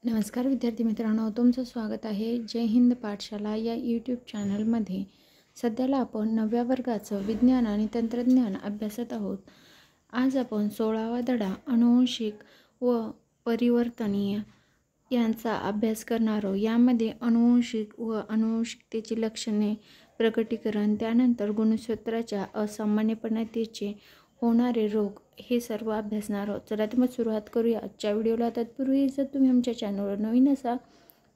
नमस्कार विद्यार्थी मित्रांनो, तुमचं स्वागत आहे जय हिंद पाठशाला या यूट्यूब चॅनलमध्ये. सध्याला आपण 9व्या वर्गाचं विज्ञान आणि तंत्रज्ञान अभ्यासत आहोत. आज आपण 16वा धडा अनुवंशिक व परिवर्तनीय यांचा अभ्यास करणार आहोत. यामध्ये अनुवंशिक व अनुवंशिकतेची लक्षणे, प्रकटीकरण, त्यानंतर गुणसूत्राच्या असामान्यपणाचे होणारे रोग हे सर्व अभ्यासणार आहोत. चला तर मग सुरुवात करूया आजच्या व्हिडिओला. तत्पूर्वी जर तुम्ही आमच्या चॅनलवर नवीन असाल,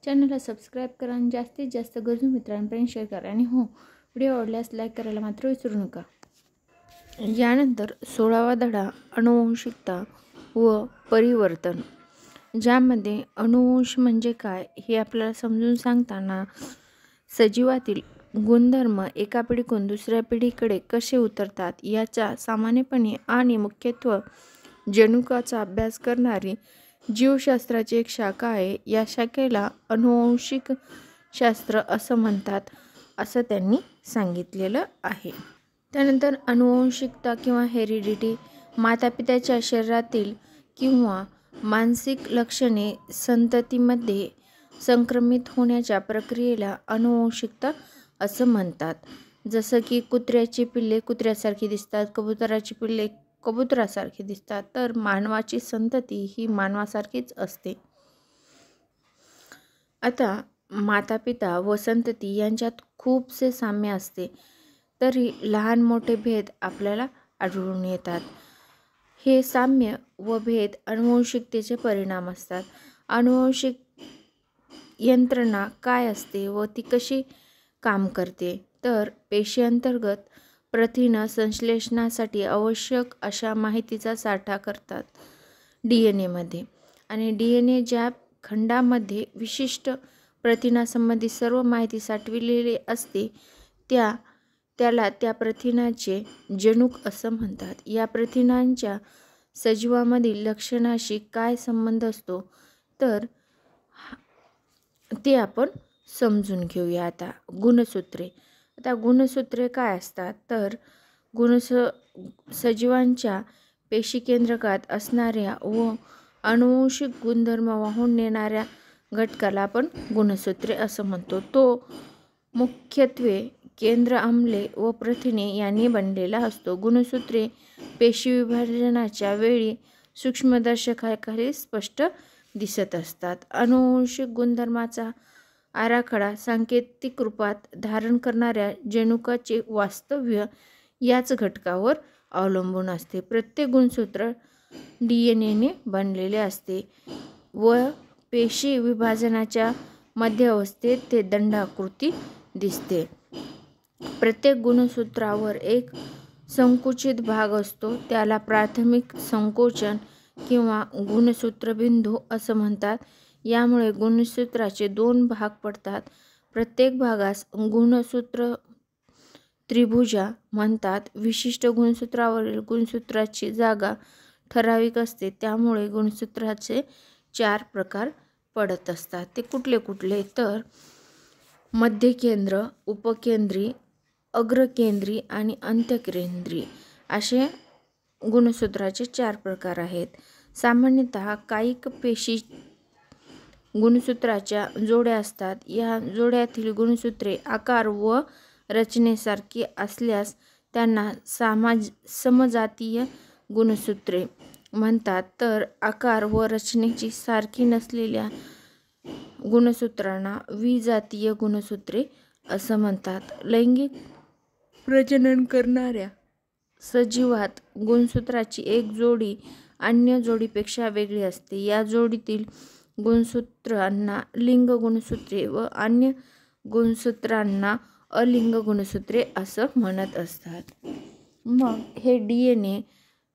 चॅनलला सबस्क्राईब करा आणि जास्तीत जास्त गरजू मित्रांपर्यंत शेअर करा. आणि हो, व्हिडिओ आवडल्यास लाईक करायला मात्र विसरू नका. यानंतर 16वा धडा अनुवंशिकता व परिवर्तन, ज्यामध्ये अनुवंश म्हणजे काय हे आपल्याला समजून सांगताना सजीवातील गुणधर्म एका पिढीकडून दुसऱ्या पिढीकडे कसे उतरतात याचा सामान्यपणे आणि मुख्यत्वे जनुकाचा अभ्यास करणारी जीवशास्त्राची एक शाखा आहे. या शाखेला अनुवंशिक शास्त्र असं म्हणतात, असं त्यांनी सांगितलेलं आहे. त्यानंतर अनुवंशिकता किंवा हेरिडिटी, मातापित्याच्या शरीरातील किंवा मानसिक लक्षणे संततीमध्ये संक्रमित होण्याच्या प्रक्रियेला अनुवंशिकता असं म्हणतात. जसं की कुत्र्याची पिल्ले कुत्र्यासारखी दिसतात, कबुतराची पिल्ले कबुतरासारखी दिसतात, तर मानवाची संतती ही मानवासारखीच असते. आता मातापिता व संतती यांच्यात खूपसे साम्य असते, तरी लहान मोठे भेद आपल्याला आढळून येतात. हे साम्य व भेद अनुवंशिकतेचे परिणाम असतात. अनुवंशिक यंत्रणा काय असते व ती कशी काम करते, तर पेशी अंतर्गत प्रथिन संश्लेषणासाठी आवश्यक अशा माहितीचा साठा करतात DNA मध्ये. आणि DNA ज्या खंडामध्ये विशिष्ट प्रथिनासंबंधी सर्व माहिती साठविलेली असते त्याला त्या प्रथिनाचे जनुक असं म्हणतात. या प्रथिनांच्या सजीवामधील लक्षणाशी काय संबंध असतो, तर ते आपण समजून घेऊया. आता गुणसूत्रे. आता गुणसूत्रे काय असतात, तर सजीवांच्या पेशीकेंद्रकात असणाऱ्या व अनुवंशिक गुणधर्म वाहून नेणाऱ्या घटकाला आपण गुणसूत्रे असं म्हणतो. तो मुख्यत्वे केंद्र आम्ले व प्रथिने यांनी बनलेला असतो. गुणसूत्रे पेशी विभाजनाच्या वेळी सूक्ष्मदर्शकाखाली स्पष्ट दिसत असतात. अनुवंशिक गुणधर्माचा आराखडा सांकेतिक रूपात धारण करणाऱ्या जनुकाचे वास्तव्य याच घटकावर अवलंबून असते. प्रत्येक गुणसूत्र DNA ने बनलेले असते व पेशी विभाजनाच्या मध्यावस्थेत ते दंडाकृती दिसते. प्रत्येक गुणसूत्रावर एक संकुचित भाग असतो, त्याला प्राथमिक संकोचन किंवा गुणसूत्रबिंदू असं म्हणतात. यामुळे गुणसूत्राचे 2 भाग पडतात. प्रत्येक भागास गुणसूत्र त्रिभुजा म्हणतात. विशिष्ट गुणसूत्रावरील गुणसूत्राची जागा ठराविक असते, त्यामुळे गुणसूत्राचे 4 प्रकार पडत असतात. ते कुठले कुठले, तर मध्यकेंद्र, उपकेंद्री, अग्रकेंद्री आणि अंत्यकेंद्री असे गुणसूत्राचे 4 प्रकार आहेत. सामान्यतः कायिक पेशी गुणसूत्राच्या जोड्या असतात. या जोड्यातील गुणसूत्रे आकार व रचनेसारखी असल्यास त्यांना समजातीय गुणसूत्रे म्हणतात, तर आकार व रचनेची सारखी नसलेल्या गुणसूत्रांना विजातीय गुणसूत्रे असं म्हणतात. लैंगिक प्रजनन करणाऱ्या सजीवात गुणसूत्राची एक जोडी अन्य जोडीपेक्षा वेगळी असते. या जोडीतील गुणसूत्रांना लिंग गुणसूत्रे व अन्य गुणसूत्रांना अलिंग गुणसूत्रे असं म्हणत असतात. मग हे DNA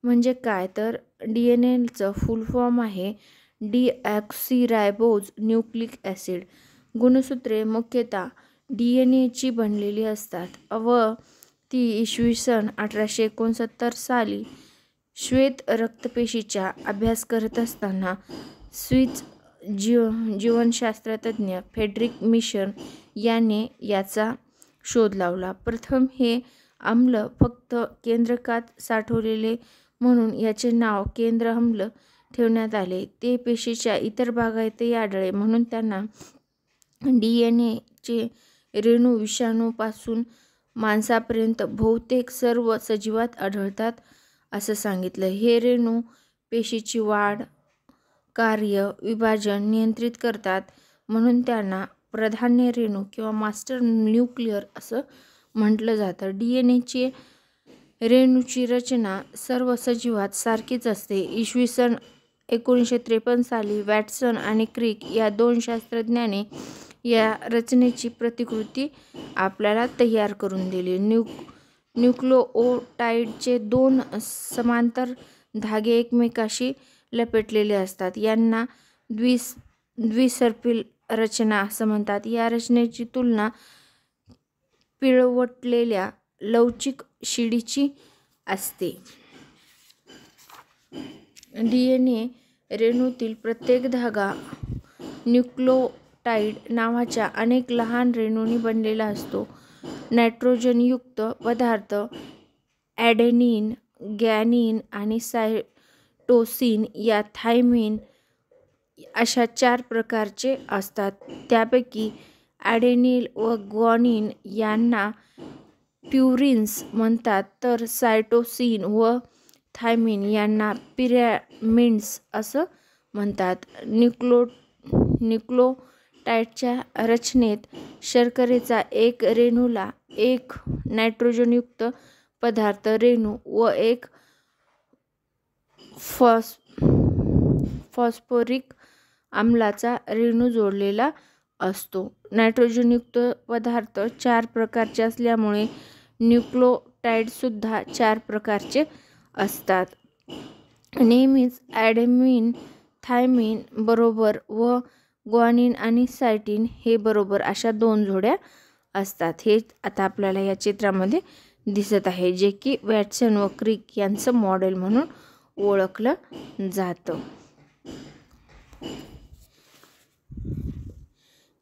म्हणजे काय, तर DNAचं फुल फॉर्म आहे डीऑक्सीरायबोज न्यूक्लिक ॲसिड. गुणसूत्रे मुख्यतः DNAची बनलेली असतात व ती इसवी 1869 साली श्वेत रक्तपेशीचा अभ्यास करत असताना स्विस जीवशास्त्रज्ञ फ्रेडरिक मिशर याने याचा शोध लावला. प्रथम हे आम्ल फक्त केंद्रकात साठवलेले म्हणून याचे नाव केंद्र आम्ल ठेवण्यात आले ते पेशीच्या इतर भागातही आढळले, म्हणून त्यांना DNA रेणू विषाणूपासून माणसापर्यंत बहुतेक सर्व सजीवात आढळतात असं सांगितलं. हे रेणू पेशीची वाढ, कार्य, विभाजन नियंत्रित करतात, म्हणून त्यांना प्राधान्य रेणू किंवा मास्टर न्यूक्लियर असं म्हटलं जातं. DNA रेणूची रचना सर्व सजीवात सारखीच असते. इसवी सन 1953 साली वॅटसन आणि क्रिक या 2 शास्त्रज्ञांनी या रचनेची प्रतिकृती आपल्याला तयार करून दिली. न्यूक्लिओटाइडचे 2 समांतर धागे एकमेकाशी लपेटलेले असतात. यांना द्विसर्पिल रचना असं म्हणतात. या रचनेची तुलना पिळवटलेल्या लवचिक शिडीची असते. DNA रेणूतील प्रत्येक धागा न्यूक्लिओटाइड नावाच्या अनेक लहान रेणूंनी बनलेला असतो. नायट्रोजनयुक्त पदार्थ ॲडेनिन, ग्वानिन आणि सायटोसिन या थायमिन अशा 4 प्रकारचे असतात. त्यापैकी ॲडेनिन व ग्वानिन यांना प्युरिन्स म्हणतात, तर सायटोसिन व थायमिन यांना पिरॅमिड्स असं म्हणतात. न्यूक्लिओटाइडच्या रचनेत शर्करेचा एक रेणूला एक नायट्रोजनयुक्त पदार्थ रेणू व एक फॉस्फोरिक आम्लाचा रेणू जोडलेला असतो. नायट्रोजनयुक्त पदार्थ 4 प्रकारचे असल्यामुळे न्यूक्लिओटाइडसुद्धा 4 प्रकारचे असतात. नेहमीच ॲडेनिन थायमिन बरोबर व ग्वानिन आणि सायटिन हे बरोबर अशा 2 जोड्या असतात. हे आता आपल्याला या चित्रामध्ये दिसत आहे, जे की वॅटसन व क्रिक यांचं मॉडेल म्हणून ओळखलं जातं.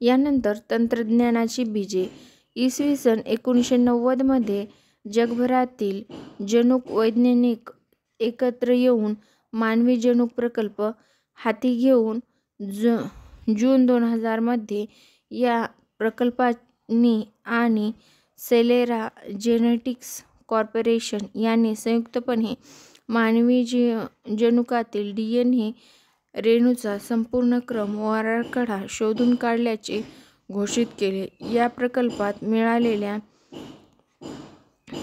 यानंतर तंत्रज्ञानाची बीजे. इसवी सन 1990 मध्ये जगभरातील जनुक वैज्ञानिक एकत्र येऊन मानवी जनुक प्रकल्प हाती घेऊन जून 2000 मध्ये या प्रकल्पांनी आणि सेलेरा जेनेटिक्स कॉर्पोरेशन यांनी संयुक्तपणे मानवी जनुकातील DNA रेणूचा संपूर्ण क्रम व आराखडा शोधून काढल्याचे घोषित केले. या प्रकल्पात मिळालेल्या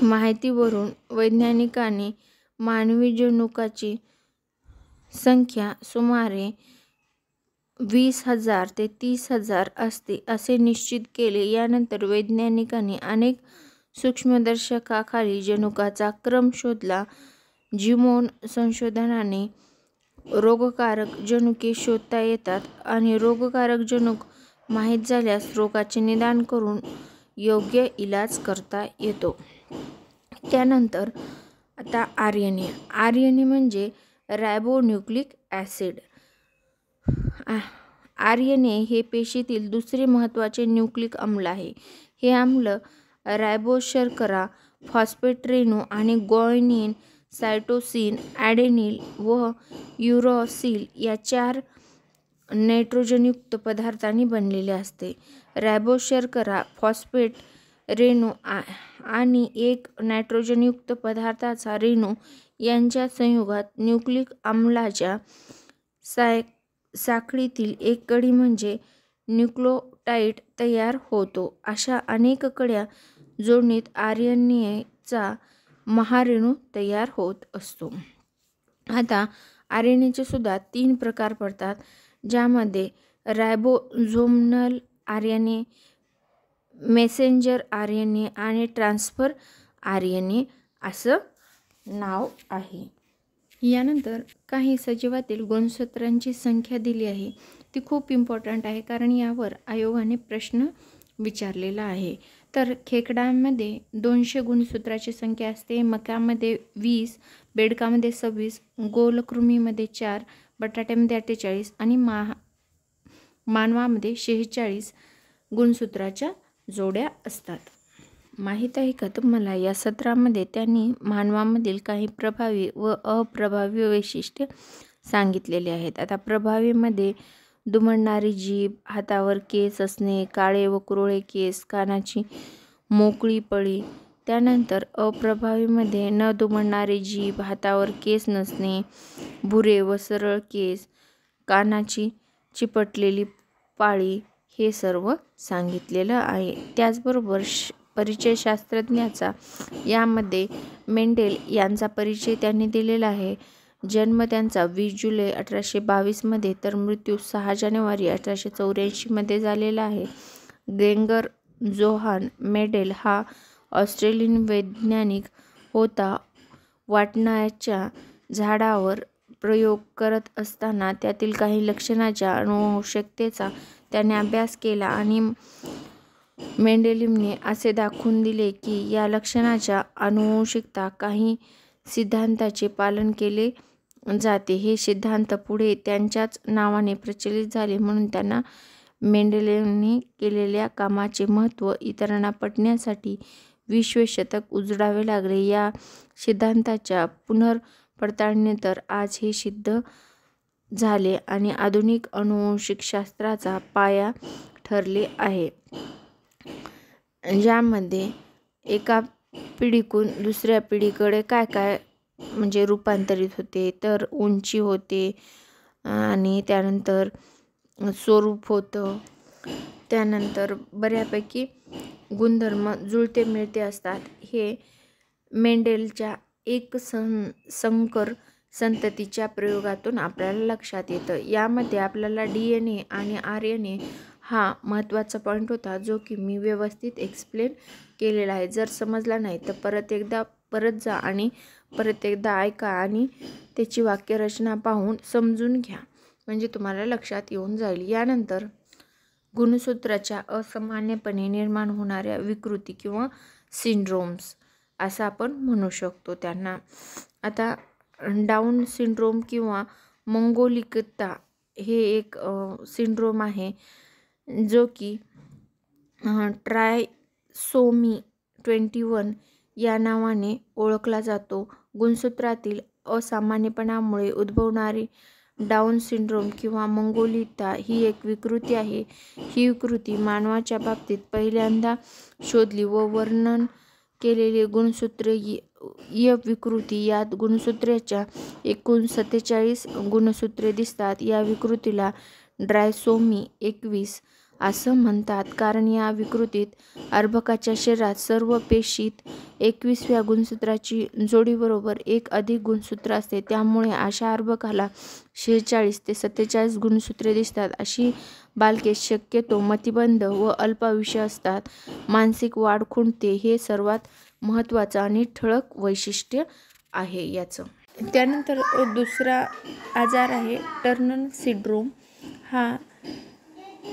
माहितीवरून वैज्ञानिकांनी मानवी जनुकाची संख्या सुमारे 20,000 ते 30,000 असते असे निश्चित केले. यानंतर वैज्ञानिकांनी अनेक सूक्ष्मदर्शकाखाली जनुकाचा क्रम शोधला. जीनोम संशोधनाने रोगकारक जनुके शोधता येतात आणि रोगकारक जनुक माहीत झाल्यास रोगाचे निदान करून योग्य इलाज करता येतो. त्यानंतर आता RNA म्हणजे रायबोन्यूक्लिक ॲसिड. RNA हे पेशीतील दुसरे महत्त्वाचे न्यूक्लिक आम्ल आहे. हे आम्ल रायबोशर्करा, फॉस्फेट रेणू आणि ग्वानिन, सायटोसिन, ॲडेनिन व युरॅसिल या 4 नायट्रोजनयुक्त पदार्थांनी बनलेले असते. रायबोशर्करा, फॉस्फेट रेणू आणि एक नायट्रोजनयुक्त पदार्थाचा रेणू यांच्या संयुगात न्यूक्लिक आम्लाच्या साखळीतील एक कडी म्हणजे न्यूक्लिओटाइड तयार होतो. अशा अनेक कड्या जोडणीत RNAचा महारेणू तयार होत असतो. आता RNAचे सुद्धा 3 प्रकार पडतात, ज्यामध्ये रायबोझोमल RNA, मेसेंजर RNA आणि ट्रान्सफर RNA असं नाव आहे. यानंतर काही सजीवातील गुणसूत्रांची संख्या दिली आहे. ती खूप इम्पॉर्टंट आहे, कारण यावर आयोगाने प्रश्न विचारलेला आहे. तर खेकड्यांमध्ये 200 गुणसूत्राची संख्या असते, मक्यामध्ये 20, बेडकामध्ये 26, गोलकृमीमध्ये 4, बटाट्यामध्ये 48 आणि मानवामध्ये 46 गुणसूत्राच्या जोड्या असतात. माहीत आहे का तुम्हाला, या सत्रामध्ये त्यांनी मानवामधील काही प्रभावी व अप्रभावी वैशिष्ट्ये सांगितलेले आहेत. आता प्रभावीमध्ये दुमडणारी जीभ, हातावर केस असणे, काळे व कुरळे केस, कानाची मोकळी पळी. त्यानंतर अप्रभावीमध्ये न दुमडणारी जीभ, हातावर केस नसणे, भुरे व सरळ केस, कानाची चिपटलेली पाळी हे सर्व सांगितलेलं आहे. त्याचबरोबर परिचय शास्त्रज्ञाचा यामध्ये मेंडेल यांचा परिचय त्यांनी दिलेला आहे. जन्म त्यांचा 20 जुलै 1822 मध्ये तर मृत्यू 6 जानेवारी 1884 मध्ये झालेला आहे. ग्रेगर जोहान मेंडेल हा ऑस्ट्रेलियन वैज्ञानिक होता. वाटण्याच्या झाडावर प्रयोग करत असताना त्यातील काही लक्षणांच्या अनुवंशिकतेचा त्याने अभ्यास केला आणि मेंडेलियमने असे दाखवून दिले की या लक्षणांच्या अनुवंशिकता काही सिद्धांताचे पालन केले जाते. हे सिद्धांत पुढे त्यांच्याच नावाने प्रचलित झाले म्हणून त्यांना मेंडेलियमने केलेल्या कामाचे महत्त्व इतरांना पटण्यासाठी 20वे शतक उजाडावे लागले. या सिद्धांताच्या पुनर्पडताळणीनंतर आज हे सिद्ध झाले आणि आधुनिक अनुवंशिकशास्त्राचा पाया ठरले आहे. ज्यामध्ये एका पिढीकडून दुसऱ्या पिढीकडे काय काय म्हणजे रूपांतरित होते, तर उंची होते आणि त्यानंतर स्वरूप होतं, त्यानंतर बऱ्यापैकी गुणधर्म जुळते मिळते असतात. हे मेंडेलच्या एकसंकर संततीच्या प्रयोगातून आपल्याला लक्षात येतं. यामध्ये आपल्याला DNA आणि RNA हा महत्त्वाचा पॉईंट होता, जो की मी व्यवस्थित एक्सप्लेन केलेला आहे. जर समजला नाही तर परत जा आणि परत एकदा ऐका आणि त्याची वाक्यरचना पाहून समजून घ्या, म्हणजे तुम्हाला लक्षात येऊन जाईल. यानंतर गुणसूत्राच्या असामान्यपणे निर्माण होणाऱ्या विकृती किंवा सिंड्रोम्स असं आपण म्हणू शकतो त्यांना. आता डाऊन सिंड्रोम किंवा मंगोलिकता हे एक सिंड्रोम आहे, जो की ट्रायसोमी 21 या नावाने ओळखला जातो. गुणसूत्रातील असामान्यपणामुळे उद्भवणारी डाऊन सिंड्रोम किंवा मंगोलिकता ही एक विकृती आहे. ही विकृती मानवाच्या बाबतीत पहिल्यांदा शोधली व वर्णन केलेली गुणसूत्रीय विकृती. यात गुणसूत्राच्या एकूण 47 गुणसूत्रे दिसतात. या विकृतीला ट्रायसोमी 21 असं म्हणतात, कारण या विकृतीत अर्भकाच्या शरीरात सर्व पेशीत 21व्या गुणसूत्राची जोडीबरोबर एक अधिक गुणसूत्र असते. त्यामुळे अशा अर्भकाला 46 ते 47 गुणसूत्रे दिसतात. अशी बालके शक्यतो मतिमंद व अल्पायुषी असतात. मानसिक वाढ खुंटते हे सर्वात महत्त्वाचं आणि ठळक वैशिष्ट्य आहे याचं. त्यानंतर दुसरा आजार आहे टर्नर सिंड्रोम. हा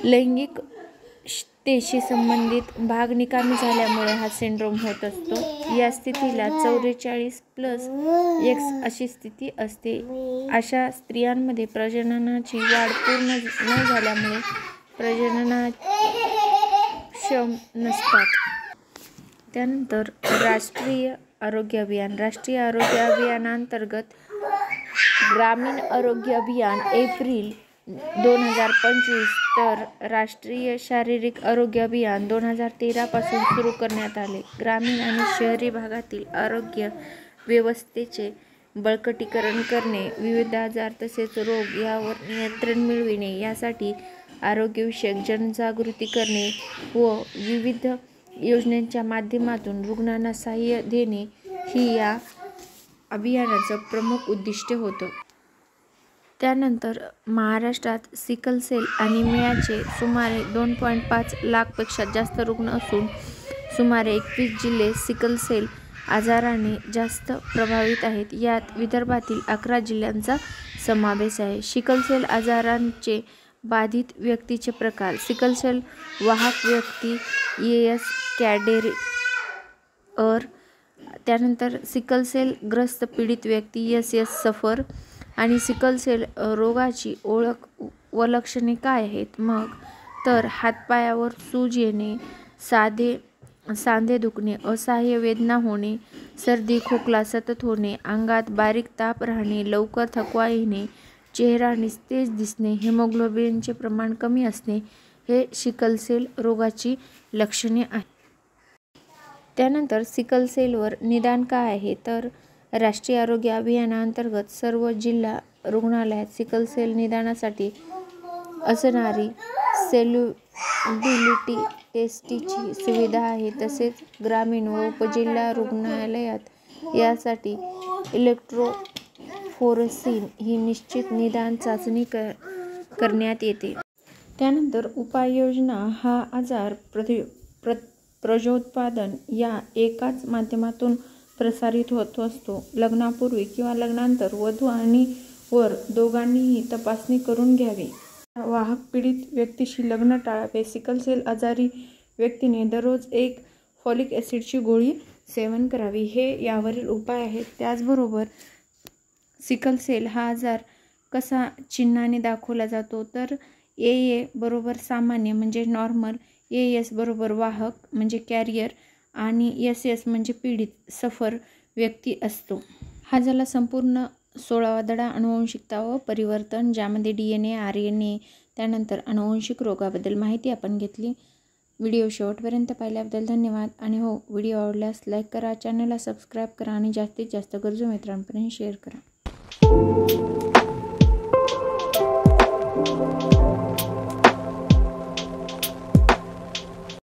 लैंगिकतेशी संबंधित भाग निकामी झाल्यामुळे हा सिंड्रोम होत असतो. या स्थितीला 44+X अशी स्थिती असते. अशा स्त्रियांमध्ये प्रजननाची वाढ पूर्ण न झाल्यामुळे प्रजननक्षम नसतात. त्यानंतर राष्ट्रीय आरोग्य अभियान. राष्ट्रीय आरोग्य अभियानांतर्गत ग्रामीण आरोग्य अभियान एप्रिल 2025 तर राष्ट्रीय शारीरिक आरोग्य अभियान 2013 पासून सुरू करण्यात आले. ग्रामीण आणि शहरी भागातील आरोग्य व्यवस्थेचे बळकटीकरण करणे, विविध आजार तसेच रोग यावर नियंत्रण मिळविणे यासाठी आरोग्यविषयक जनजागृती करणे व विविध योजनांच्या माध्यमातून रुग्णांना सहाय्य देणे ही या अभियानाचं प्रमुख उद्दिष्ट होतं. त्यानंतर महाराष्ट्रात सिकल सेल ॲनिमियाचे सुमारे 2.5 लाखपेक्षा जास्त रुग्ण असून सुमारे 21 जिल्हे सिकल सेल आजाराने जास्त प्रभावित आहेत. यात विदर्भातील 11 जिल्ह्यांचा समावेश आहे. सिकल सेल आजारांचे बाधित व्यक्तीचे प्रकार. सिकल सेल वाहक व्यक्ती एस कॅडेअर. त्यानंतर सिकल सेल ग्रस्त पीडित व्यक्ती एस सफर. आणि सिकल सेल रोगाची ओळख व लक्षणे काय आहेत मग, तर हातपायावर सूज येणे, सांधे दुखणे, असह्य वेदना होणे, सर्दी खोकला सतत होणे, अंगात बारीक ताप राहणे, लवकर थकवा येणे, चेहरा निस्तेज दिसणे, हिमोग्लोबिनचे प्रमाण कमी असणे हे सिकलसेल रोगाची लक्षणे आहेत. त्यानंतर सिकलसेलवर निदान काय आहे तर राष्ट्रीय आरोग्य अभियानाअंतर्गत सर्व जिल्हा रुग्णालयात सिकलसेल निदानासाठी असणारी सेल्युबिलिटी टेस्टची सुविधा आहे. तसेच ग्रामीण व उपजिल्हा रुग्णालयात यासाठी इलेक्ट्रोफोरेसिस ही निश्चित निदान चाचणी करण्यात येते. त्यानंतर उपाययोजना हा आजार प्रजोत्पादन या एकाच माध्यमातून प्रसारित होत असतो. लग्नापूर्वी किंवा लग्नानंतर वधू आणि वर दोघांनीही तपासणी करून घ्यावी. वाहक पीडित व्यक्तीशी लग्न टाळावे. सिकलसेल आजारी व्यक्तीने दररोज 1 फॉलिक ॲसिडची गोळी सेवन करावी. हे यावरील उपाय आहेत. त्याचबरोबर सिकलसेल हा आजार कसा चिन्हाने दाखवला जातो तर AA बरोबर सामान्य म्हणजे नॉर्मल, AS बरोबर वाहक म्हणजे कॅरियर आणि SS म्हणजे पीडित सफर व्यक्ती असतो. हा झाला संपूर्ण 16वा धडा अनुवंशिकता व परिवर्तन, ज्यामध्ये DNA, RNA त्यानंतर अनुवंशिक रोगाबद्दल माहिती आपण घेतली. व्हिडिओ शेवटपर्यंत पाहिल्याबद्दल धन्यवाद. आणि हो, व्हिडिओ आवडल्यास लाईक करा, चॅनलला सबस्क्राईब करा आणि जास्तीत जास्त गरजू मित्रांपर्यंत शेअर करा.